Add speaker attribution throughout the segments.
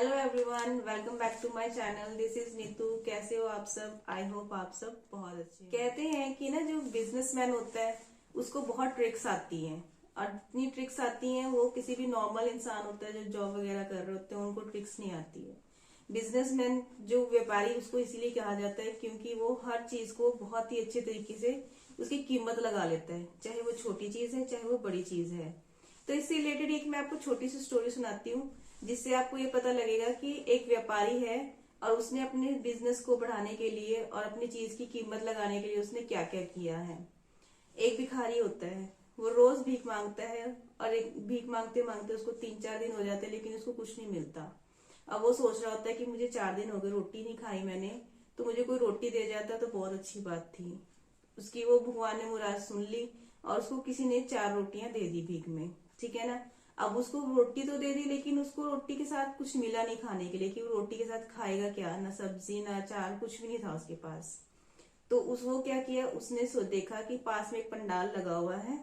Speaker 1: Hello everyone, welcome back to my channel. This is Neetu. कैसे हो आप सब? आई होप आप सब बहुत अच्छे हैं। कहते हैं कि ना जो बिजनेसमैन होता है उसको बहुत ट्रिक्स आती हैं, और इतनी ट्रिक्स आती हैं वो किसी भी नॉर्मल इंसान होता है जो जॉब वगैरह कर रहे होते हैं उनको ट्रिक्स नहीं आती है। बिजनेसमैन जो व्यापारी उसको इसीलिए कहा जाता है क्योंकि वो हर चीज को बहुत ही अच्छे तरीके से उसकी कीमत लगा लेता है, चाहे वो छोटी चीज है चाहे वो बड़ी चीज है। तो इससे रिलेटेड एक मैं आपको छोटी सी स्टोरी सुनाती हूँ जिससे आपको ये पता लगेगा कि एक व्यापारी है और उसने अपने बिजनेस को बढ़ाने के लिए और अपनी चीज की कीमत लगाने के लिए उसने क्या क्या किया है। एक भिखारी होता है, वो रोज भीख मांगता है और एक भीख मांगते मांगते उसको 3-4 दिन हो जाते हैं लेकिन उसको कुछ नहीं मिलता। अब वो सोच रहा होता है कि मुझे 4 दिन हो गए रोटी नहीं खाई मैंने, तो मुझे कोई रोटी दे जाता तो बहुत अच्छी बात थी। उसकी वो भगवान ने मुराद सुन ली और उसको किसी ने 4 रोटियां दे दी भीख में, ठीक है ना। अब उसको रोटी तो दे दी लेकिन उसको रोटी के साथ कुछ मिला नहीं खाने के लिए कि वो रोटी के साथ खाएगा क्या, ना सब्जी ना अचार, कुछ भी नहीं था उसके पास। तो वो क्या किया, उसने देखा कि पास में एक पंडाल लगा हुआ है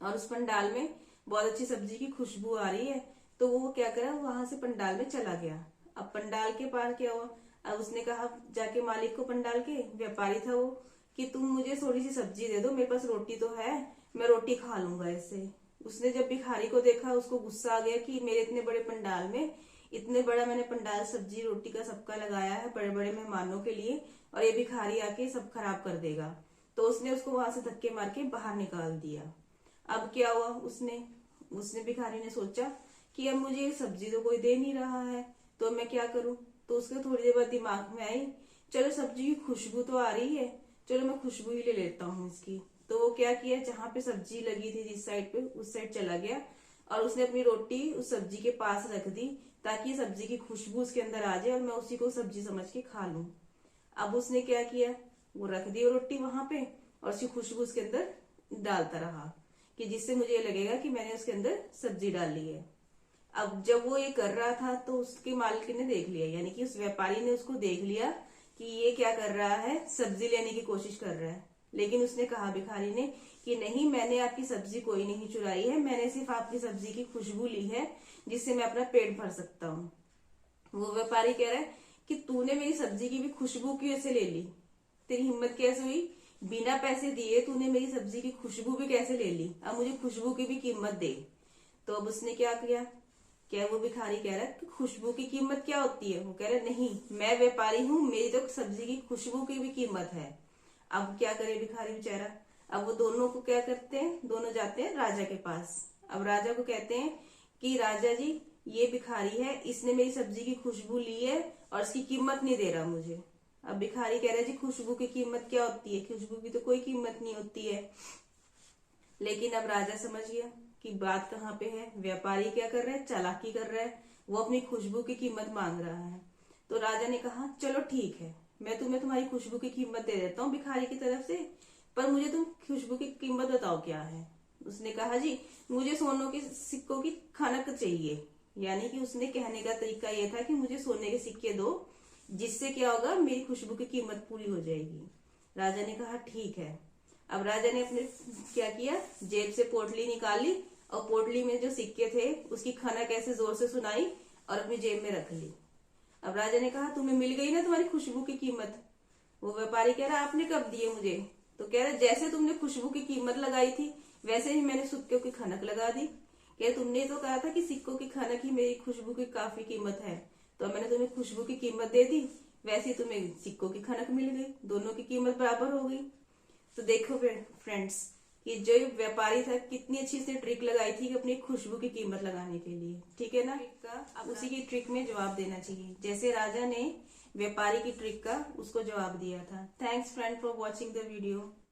Speaker 1: और उस पंडाल में बहुत अच्छी सब्जी की खुशबू आ रही है। तो वो क्या करा, वहां से पंडाल में चला गया। अब पंडाल के पार क्या हुआ, अब उसने कहा जाके मालिक को, पंडाल के व्यापारी था वो, कि तुम मुझे थोड़ी सी सब्जी दे दो, मेरे पास रोटी तो है, मैं रोटी खा लूंगा इससे। उसने जब भिखारी को देखा उसको गुस्सा आ गया कि मेरे इतने बड़े पंडाल में, इतने बड़ा मैंने पंडाल सब्जी रोटी का सबका लगाया है बड़े बड़े मेहमानों के लिए, और ये भिखारी आके सब खराब कर देगा। तो उसने उसको वहां से धक्के मार के बाहर निकाल दिया। अब क्या हुआ, उसने उसने भिखारी ने सोचा कि अब मुझे सब्जी तो कोई दे नहीं रहा है, तो मैं क्या करूं। तो उसके थोड़ी देर बाद दिमाग में आई, चलो सब्जी की खुशबू तो आ रही है, चलो मैं खुशबू ही ले लेता हूँ इसकी। तो वो क्या किया, जहां पे सब्जी लगी थी जिस साइड पे, उस साइड चला गया और उसने अपनी रोटी उस सब्जी के पास रख दी ताकि सब्जी की खुशबू उसके अंदर आ जाए और मैं उसी को सब्जी समझ के खा लूं। अब उसने क्या किया, वो रख दी रोटी वहां पे और उसकी खुशबू उसके अंदर डालता रहा कि जिससे मुझे ये लगेगा कि मैंने उसके अंदर सब्जी डाली है। अब जब वो ये कर रहा था तो उसके मालिक ने देख लिया, यानी कि उस व्यापारी ने उसको देख लिया कि ये क्या कर रहा है, सब्जी लेने की कोशिश कर रहा है। लेकिन उसने कहा भिखारी ने कि नहीं, मैंने आपकी सब्जी कोई नहीं चुराई है, मैंने सिर्फ आपकी सब्जी की खुशबू ली है जिससे मैं अपना पेट भर सकता हूँ। वो व्यापारी कह रहा है कि तूने मेरी सब्जी की भी खुशबू क्यों ऐसे ले ली, तेरी हिम्मत कैसे हुई, बिना पैसे दिए तूने मेरी सब्जी की खुशबू भी कैसे ले ली, अब मुझे खुशबू की भी कीमत दे। तो अब उसने क्या किया, क्या वो भिखारी कह रहा है कि खुशबू की कीमत क्या होती है, वो कह रहा है नहीं, मैं व्यापारी हूँ, मेरी तो सब्जी की खुशबू की भी कीमत है। अब क्या करे भिखारी बेचारा। अब वो दोनों को क्या करते हैं, दोनों जाते हैं राजा के पास। अब राजा को कहते हैं कि राजा जी, ये भिखारी है, इसने मेरी सब्जी की खुशबू ली है और इसकी कीमत नहीं दे रहा मुझे। अब भिखारी कह रहा है जी खुशबू की कीमत क्या होती है, खुशबू की तो कोई कीमत नहीं होती है। लेकिन अब राजा समझ गया कि बात कहाँ पे है, व्यापारी क्या कर रहा है, चालाकी कर रहा है, वो अपनी खुशबू की कीमत मांग रहा है। तो राजा ने कहा चलो ठीक है, मैं तुम्हें तुम्हारी खुशबू की कीमत दे देता हूँ भिखारी की तरफ से, पर मुझे तुम खुशबू की कीमत बताओ क्या है। उसने कहा जी मुझे सोनों के सिक्कों की खनक चाहिए, यानी कि उसने कहने का तरीका ये था कि मुझे सोने के सिक्के दो, जिससे क्या होगा, मेरी खुशबू की कीमत पूरी हो जाएगी। राजा ने कहा ठीक है। अब राजा ने अपने क्या किया, जेब से पोटली निकाली और पोटली में जो सिक्के थे उसकी खनक ऐसे जोर से सुनाई और अपनी जेब में रख ली। अब राजा ने कहा तुम्हें मिल गई ना तुम्हारी खुशबू की कीमत। वो व्यापारी कह रहा आपने कब दिए मुझे। तो कह रहा जैसे तुमने खुशबू की कीमत लगाई थी वैसे ही मैंने सिक्कों की खनक लगा दी। कह तुमने तो कहा था कि सिक्कों की खनक ही मेरी खुशबू की काफी कीमत है, तो मैंने तुम्हें खुशबू की कीमत दे दी, वैसे ही तुम्हें सिक्कों की खनक मिल गई, दोनों की कीमत बराबर हो गई। तो देखो फ्रेंड्स कि जो व्यापारी था कितनी अच्छी से ट्रिक लगाई थी कि अपनी खुशबू की कीमत लगाने के लिए, ठीक है ना। अब उसी की ट्रिक में जवाब देना चाहिए, जैसे राजा ने व्यापारी की ट्रिक का उसको जवाब दिया था। Thanks friend for watching the video.